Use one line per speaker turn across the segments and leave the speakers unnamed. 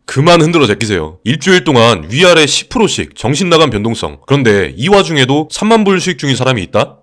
그만 흔들어 제끼세요. 일주일 동안 위아래 10%씩 정신 나간 변동성. 그런데 이 와중에도 3만 불 수익 중인 사람이 있다?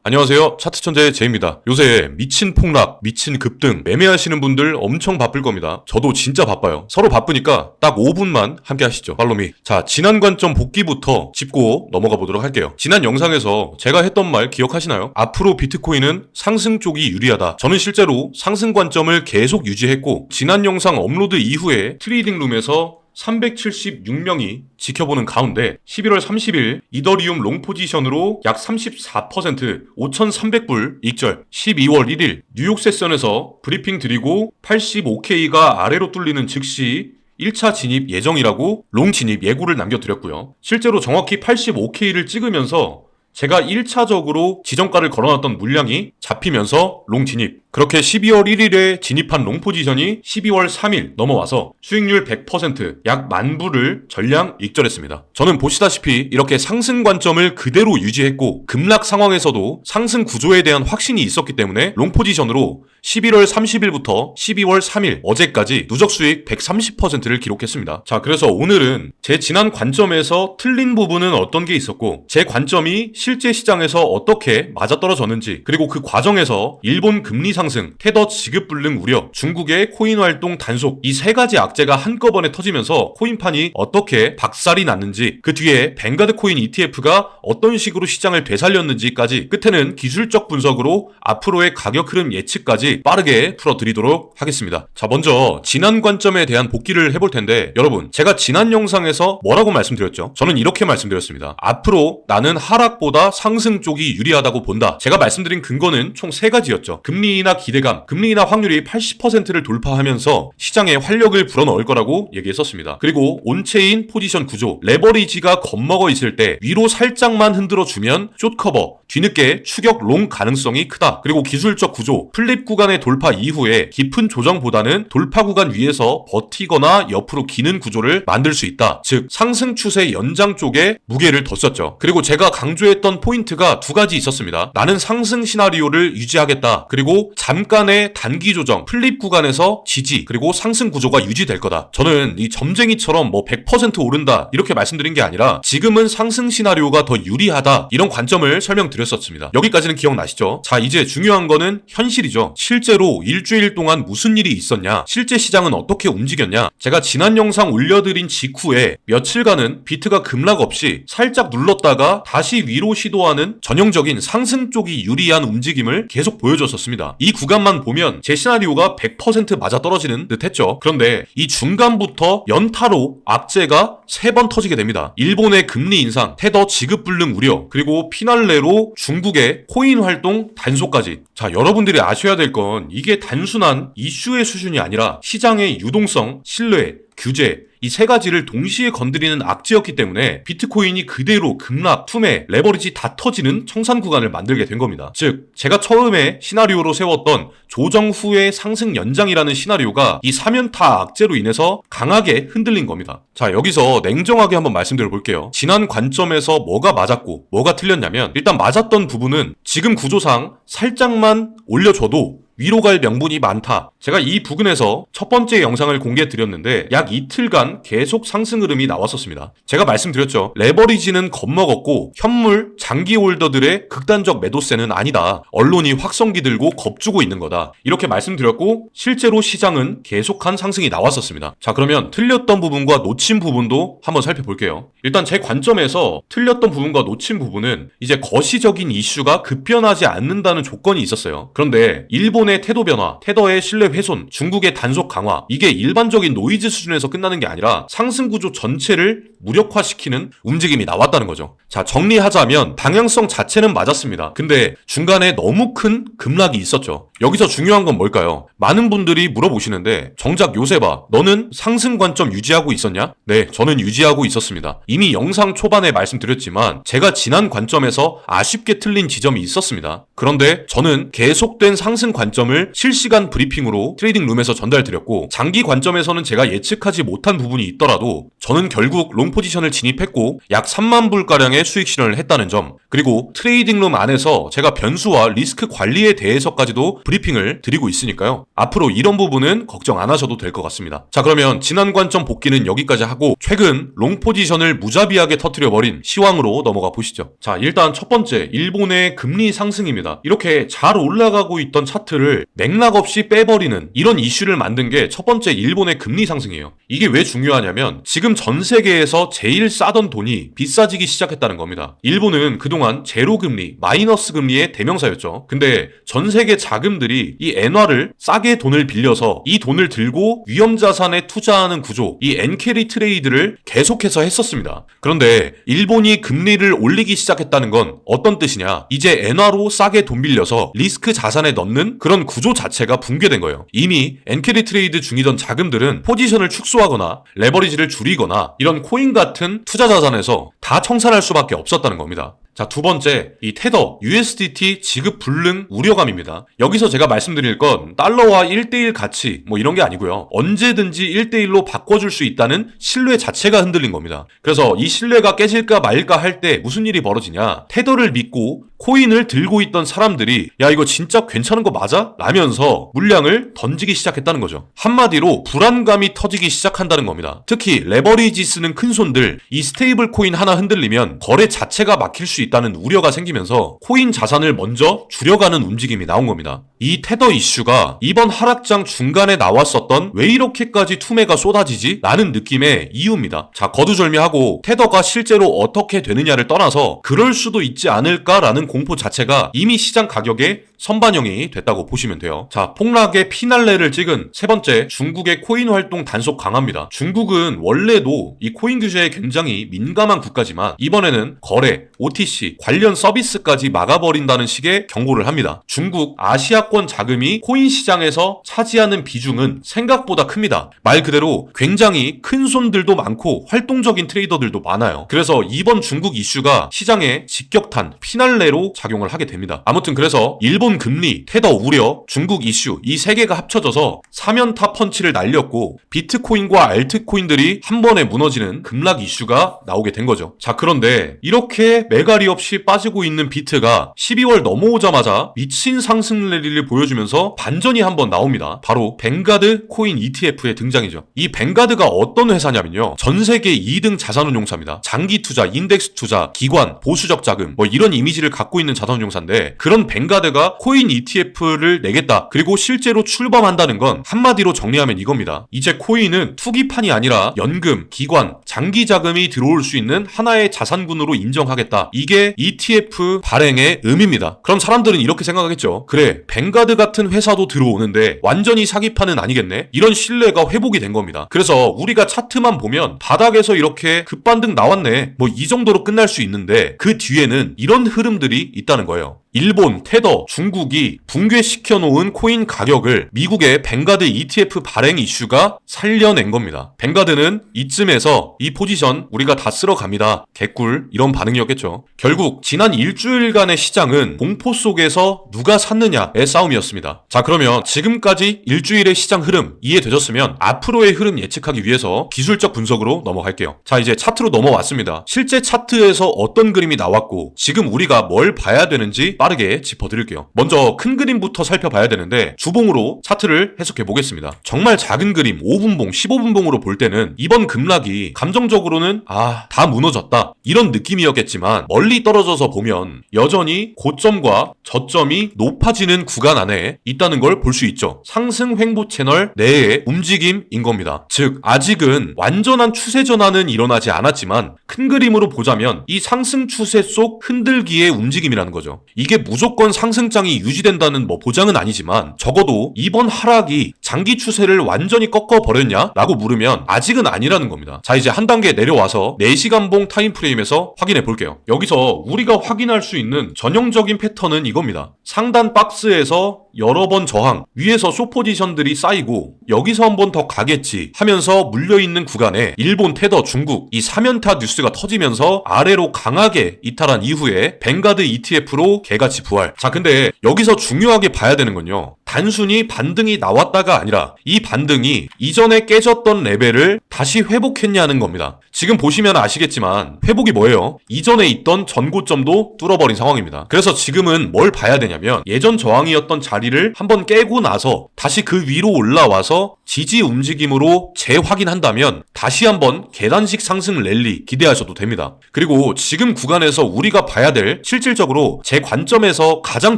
안녕하세요. 차트 천재 제이입니다. 요새 미친 폭락, 미친 급등, 매매하시는 분들 엄청 바쁠 겁니다. 저도 진짜 바빠요. 서로 바쁘니까 딱 5분만 함께 하시죠. 팔로미. 자, 지난 관점 복귀부터 짚고 넘어가 보도록 할게요. 지난 영상에서 제가 했던 말 기억하시나요? 앞으로 비트코인은 상승 쪽이 유리하다. 저는 실제로 상승 관점을 계속 유지했고, 지난 영상 업로드 이후에 트레이딩룸에서 376명이 지켜보는 가운데 11월 30일 이더리움 롱 포지션으로 약 34% 5,300불 익절. 12월 1일 뉴욕 세션에서 브리핑 드리고 85K가 아래로 뚫리는 즉시 1차 진입 예정이라고 롱 진입 예고를 남겨드렸고요. 실제로 정확히 85K를 찍으면서 제가 1차적으로 지정가를 걸어놨던 물량이 잡히면서 롱 진입. 그렇게 12월 1일에 진입한 롱 포지션이 12월 3일 넘어와서 수익률 100%, 약 10,000불을 전량 익절했습니다. 저는 보시다시피 이렇게 상승 관점을 그대로 유지했고, 급락 상황에서도 상승 구조에 대한 확신이 있었기 때문에 롱 포지션으로 11월 30일부터 12월 3일 어제까지 누적 수익 130%를 기록했습니다. 자, 그래서 오늘은 제 지난 관점에서 틀린 부분은 어떤 게 있었고, 제 관점이 실제 시장에서 어떻게 맞아떨어졌는지, 그리고 그 과정에서 일본 금리 상승, 테더 지급 불능 우려, 중국의 코인 활동 단속, 이 세 가지 악재가 한꺼번에 터지면서 코인판이 어떻게 박살이 났는지, 그 뒤에 뱅가드 코인 ETF가 어떤 식으로 시장을 되살렸는지까지, 끝에는 기술적 분석으로 앞으로의 가격 흐름 예측까지 빠르게 풀어드리도록 하겠습니다. 자, 먼저 지난 관점에 대한 복기를 해볼 텐데, 여러분, 제가 지난 영상에서 뭐라고 말씀드렸죠? 저는 이렇게 말씀드렸습니다. 앞으로 나는 하락보다 상승 쪽이 유리하다고 본다. 제가 말씀드린 근거는 총 3가지였죠. 금리나 기대감, 금리나 확률이 80%를 돌파하면서 시장에 활력을 불어넣을 거라고 얘기했었습니다. 그리고 온체인 포지션 구조, 레버리지가 겁먹어 있을 때 위로 살짝만 흔들어주면 숏커버, 뒤늦게 추격 롱 가능성이 크다. 그리고 기술적 구조, 플립 구간의 돌파 이후에 깊은 조정보다는 돌파 구간 위에서 버티거나 옆으로 기는 구조를 만들 수 있다. 즉, 상승 추세 연장 쪽에 무게를 뒀었죠. 그리고 제가 강조했던 포인트가 2가지 있었습니다. 나는 상승 시나리오를 유지하겠다. 그리고 잠깐의 단기 조정, 플립 구간에서 지지, 그리고 상승 구조가 유지될 거다. 저는 이 점쟁이처럼 100% 오른다 이렇게 말씀드린 게 아니라 지금은 상승 시나리오가 더 유리하다, 이런 관점을 설명드렸었습니다. 여기까지는 기억나시죠? 자, 이제 중요한 거는 현실이죠. 실제로 일주일 동안 무슨 일이 있었냐, 실제 시장은 어떻게 움직였냐. 제가 지난 영상 올려드린 직후에 며칠간은 비트가 급락 없이 살짝 눌렀다가 다시 위로 시도하는 전형적인 상승 쪽이 유리한 움직임을 계속 보여줬었습니다. 이 구간만 보면 제 시나리오가 100% 맞아떨어지는 듯 했죠. 그런데 이 중간부터 연타로 악재가 3번 터지게 됩니다. 일본의 금리 인상, 테더 지급 불능 우려, 그리고 피날레로 중국의 코인 활동 단속까지. 자, 여러분들이 아셔야 될 건 이게 단순한 이슈의 수준이 아니라 시장의 유동성, 신뢰, 규제, 이 3가지를 동시에 건드리는 악재였기 때문에 비트코인이 그대로 급락, 투매, 레버리지 다 터지는 청산 구간을 만들게 된 겁니다. 즉, 제가 처음에 시나리오로 세웠던 조정 후의 상승 연장이라는 시나리오가 이 3연타 악재로 인해서 강하게 흔들린 겁니다. 자, 여기서 냉정하게 한번 말씀드려 볼게요. 지난 관점에서 뭐가 맞았고 뭐가 틀렸냐면, 일단 맞았던 부분은 지금 구조상 살짝만 올려줘도 위로 갈 명분이 많다. 제가 이 부분에서 첫 번째 영상을 공개해 드렸는데 약 이틀간 계속 상승 흐름이 나왔었습니다. 제가 말씀드렸죠. 레버리지는 겁먹었고 현물 장기 홀더들의 극단적 매도세는 아니다. 언론이 확성기 들고 겁주고 있는 거다. 이렇게 말씀드렸고 실제로 시장은 계속한 상승이 나왔었습니다. 자, 그러면 틀렸던 부분과 놓친 부분도 한번 살펴볼게요. 일단 제 관점에서 틀렸던 부분과 놓친 부분은 이제 거시적인 이슈가 급변하지 않는다는 조건이 있었어요. 그런데 일본의 태도 변화, 테더의 신뢰 훼손, 중국의 단속 강화, 이게 일반적인 노이즈 수준에서 끝나는 게 아니라 상승 구조 전체를 무력화시키는 움직임이 나왔다는 거죠. 자, 정리하자면 방향성 자체는 맞았습니다. 근데 중간에 너무 큰 급락이 있었죠. 여기서 중요한 건 뭘까요? 많은 분들이 물어보시는데 정작 요셉아, 너는 상승 관점 유지하고 있었냐? 네, 저는 유지하고 있었습니다. 이미 영상 초반에 말씀드렸지만 제가 지난 관점에서 아쉽게 틀린 지점이 있었습니다. 그런데 저는 계속된 상승 관점을 실시간 브리핑으로 트레이딩 룸에서 전달드렸고, 장기 관점에서는 제가 예측하지 못한 부분이 있더라도 저는 결국 롱 포지션을 진입했고 약 3만 불가량의 수익 실현을 했다는 점, 그리고 트레이딩 룸 안에서 제가 변수와 리스크 관리에 대해서까지도 브리핑을 드리고 있으니까요. 앞으로 이런 부분은 걱정 안 하셔도 될 것 같습니다. 자, 그러면 지난 관점 복귀는 여기까지 하고 최근 롱 포지션을 무자비하게 터뜨려버린 시황으로 넘어가 보시죠. 자, 일단 첫 번째, 일본의 금리 상승입니다. 이렇게 잘 올라가고 있던 차트를 맥락 없이 빼버리는 이런 이슈를 만든 게 첫 번째 일본의 금리 상승이에요. 이게 왜 중요하냐면 지금 전 세계에서 제일 싸던 돈이 비싸지기 시작했다는 겁니다. 일본은 그동안 제로 금리, 마이너스 금리의 대명사였죠. 근데 전 세계 자금들이 이 엔화를 싸게 돈을 빌려서 이 돈을 들고 위험 자산에 투자하는 구조, 이 엔캐리 트레이드를 계속해서 했었습니다. 그런데 일본이 금리를 올리기 시작했다는 건 어떤 뜻이냐? 이제 엔화로 싸게 돈 빌려서 리스크 자산에 넣는 그런 구조 자체가 붕괴된 거예요. 이미 엔캐리 트레이드 중이던 자금들은 포지션을 축소하거나 레버리지를 줄이거나 이런 코인 같은 투자 자산에서 다 청산할 수밖에 없었다는 겁니다. 자, 두 번째, 이 테더 USDT 지급 불능 우려감입니다. 여기서 제가 말씀드릴 건 달러와 1대1 가치 이런 게 아니고요. 언제든지 1대1로 바꿔줄 수 있다는 신뢰 자체가 흔들린 겁니다. 그래서 이 신뢰가 깨질까 말까 할 때 무슨 일이 벌어지냐? 테더를 믿고 코인을 들고 있던 사람들이 야, 이거 진짜 괜찮은 거 맞아? 라면서 물량을 던지기 시작했다는 거죠. 한마디로 불안감이 터지기 시작한다는 겁니다. 특히 레버리지 쓰는 큰 손들, 이 스테이블 코인 하나 흔들리면 거래 자체가 막힐 수 있다는 우려가 생기면서 코인 자산을 먼저 줄여가는 움직임이 나온 겁니다. 이 테더 이슈가 이번 하락장 중간에 나왔었던 왜 이렇게까지 투매가 쏟아지지? 라는 느낌의 이유입니다. 자, 거두절미하고 테더가 실제로 어떻게 되느냐를 떠나서 그럴 수도 있지 않을까라는 공포 자체가 이미 시장 가격에 선반영이 됐다고 보시면 돼요. 자, 폭락의 피날레를 찍은 세 번째, 중국의 코인 활동 단속 강화입니다. 중국은 원래도 이 코인 규제에 굉장히 민감한 국가지만 이번에는 거래, OTC, 관련 서비스까지 막아버린다는 식의 경고를 합니다. 중국 아시아권 자금이 코인 시장에서 차지하는 비중은 생각보다 큽니다. 말 그대로 굉장히 큰 손들도 많고 활동적인 트레이더들도 많아요. 그래서 이번 중국 이슈가 시장에 직격탄, 피날레로 작용을 하게 됩니다. 아무튼 그래서 일본 금리, 테더 우려, 중국 이슈 이 세 개가 합쳐져서 사면타 펀치를 날렸고 비트코인과 알트코인들이 한 번에 무너지는 급락 이슈가 나오게 된 거죠. 자, 그런데 이렇게 매갈이 없이 빠지고 있는 비트가 12월 넘어오자마자 미친 상승 랠리를 보여주면서 반전이 한 번 나옵니다. 바로 뱅가드 코인 ETF의 등장이죠. 이 뱅가드가 어떤 회사냐면요, 전 세계 2등 자산운용사입니다. 장기 투자, 인덱스 투자, 기관, 보수적 자금 이런 이미지를 갖고 있는 자산운용사인데, 그런 뱅가드가 코인 ETF를 내겠다, 그리고 실제로 출범한다는 건 한마디로 정리하면 이겁니다. 이제 코인은 투기판이 아니라 연금, 기관, 장기 자금이 들어올 수 있는 하나의 자산군으로 인정하겠다. 이게 ETF 발행의 의미입니다. 그럼 사람들은 이렇게 생각하겠죠. 그래, 뱅가드 같은 회사도 들어오는데 완전히 사기판은 아니겠네? 이런 신뢰가 회복이 된 겁니다. 그래서 우리가 차트만 보면 바닥에서 이렇게 급반등 나왔네, 이 정도로 끝날 수 있는데 그 뒤에는 이런 흐름들이 있다는 거예요. 일본, 테더, 중국이 붕괴시켜 놓은 코인 가격을 미국의 뱅가드 ETF 발행 이슈가 살려낸 겁니다. 뱅가드는 이쯤에서 이 포지션 우리가 다 쓸어 갑니다, 개꿀, 이런 반응이었겠죠. 결국 지난 일주일간의 시장은 공포 속에서 누가 샀느냐의 싸움이었습니다. 자, 그러면 지금까지 일주일의 시장 흐름 이해되셨으면 앞으로의 흐름 예측하기 위해서 기술적 분석으로 넘어갈게요. 자, 이제 차트로 넘어왔습니다. 실제 차트에서 어떤 그림이 나왔고 지금 우리가 뭘 봐야 되는지 빠르게 짚어드릴게요. 먼저 큰 그림부터 살펴봐야 되는데 주봉으로 차트를 해석해 보겠습니다. 정말 작은 그림 5분봉, 15분봉으로 볼 때는 이번 급락이 감정적으로는 다 무너졌다, 이런 느낌이었겠지만 멀리 떨어져서 보면 여전히 고점과 저점이 높아지는 구간 안에 있다는 걸 볼 수 있죠. 상승 횡보 채널 내의 움직임인 겁니다. 즉 아직은 완전한 추세 전환은 일어나지 않았지만 큰 그림으로 보자면 이 상승 추세 속 흔들기의 움직임이라는 거죠. 이게 무조건 상승장이 유지된다는 보장은 아니지만 적어도 이번 하락이 장기 추세를 완전히 꺾어버렸냐? 라고 물으면 아직은 아니라는 겁니다. 자, 이제 한 단계 내려와서 4시간봉 타임프레임에서 확인해 볼게요. 여기서 우리가 확인할 수 있는 전형적인 패턴은 이겁니다. 상단 박스에서 여러 번 저항, 위에서 숏포지션들이 쌓이고 여기서 한 번 더 가겠지 하면서 물려있는 구간에 일본, 테더, 중국 이 3연타 뉴스가 터지면서 아래로 강하게 이탈한 이후에 뱅가드 ETF로 개같이 부활. 자, 근데 여기서 중요하게 봐야 되는 건요, 단순히 반등이 나왔다가 아니라 이 반등이 이전에 깨졌던 레벨을 다시 회복했냐는 겁니다. 지금 보시면 아시겠지만 회복이 뭐예요? 이전에 있던 전고점도 뚫어버린 상황입니다. 그래서 지금은 뭘 봐야 되냐면 예전 저항이었던 자리를 한번 깨고 나서 다시 그 위로 올라와서 지지 움직임으로 재확인한다면 다시 한번 계단식 상승 랠리 기대하셔도 됩니다. 그리고 지금 구간에서 우리가 봐야 될 실질적으로 제 관점에서 가장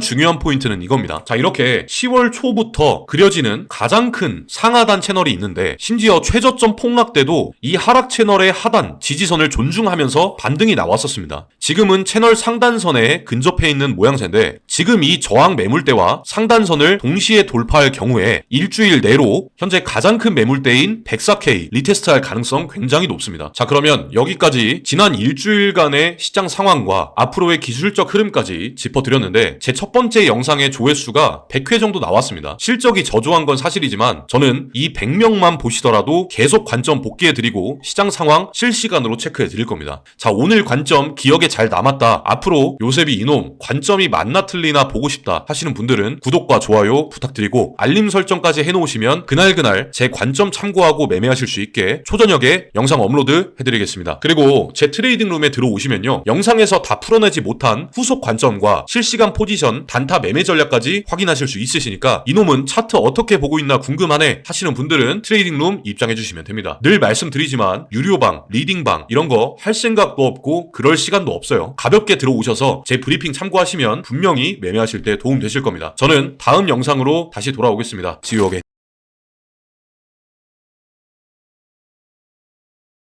중요한 포인트는 이겁니다. 자, 이렇게 10월 초부터 그려지는 가장 큰 상하단 채널이 있는데 심지어 최저점 폭락 때도 이 하락 채널의 하단 지지선을 존중하면서 반등이 나왔었습니다. 지금은 채널 상단선에 근접해 있는 모양새인데 지금 이 저항 매물대와 상단선을 동시에 돌파할 경우에 일주일 내로 현재 가장 큰 매물대인 104K 리테스트할 가능성 굉장히 높습니다. 자, 그러면 여기까지 지난 일주일간의 시장 상황과 앞으로의 기술적 흐름까지 짚어드렸는데 제 첫 번째 영상의 조회수가 100회 정도 나왔습니다. 실적이 저조한 건 사실이지만 저는 이 100명만 보시더라도 계속 관점 복귀해드리고 시장 상황 실시간으로 체크해드릴 겁니다. 자, 오늘 관점 기억에 잘 남았다, 앞으로 요셉이 이놈 관점이 맞나 틀리나 보고 싶다 하시는 분들은 구독과 좋아요 부탁드리고 알림 설정까지 해놓으시면 그날 제 관점 참고하고 매매하실 수 있게 초저녁에 영상 업로드 해드리겠습니다. 그리고 제 트레이딩 룸에 들어오시면요, 영상에서 다 풀어내지 못한 후속 관점과 실시간 포지션 단타 매매 전략까지 확인하실 수 있으시니까 이놈은 차트 어떻게 보고 있나 궁금하네 하시는 분들은 트레이딩 룸 입장해 주시면 됩니다. 늘 말씀드리지만 유료방, 리딩방 이런 거 할 생각도 없고 그럴 시간도 없어요. 가볍게 들어오셔서 제 브리핑 참고하시면 분명히 매매하실 때 도움 되실 겁니다. 저는 다음 영상으로 다시 돌아오겠습니다. See you again.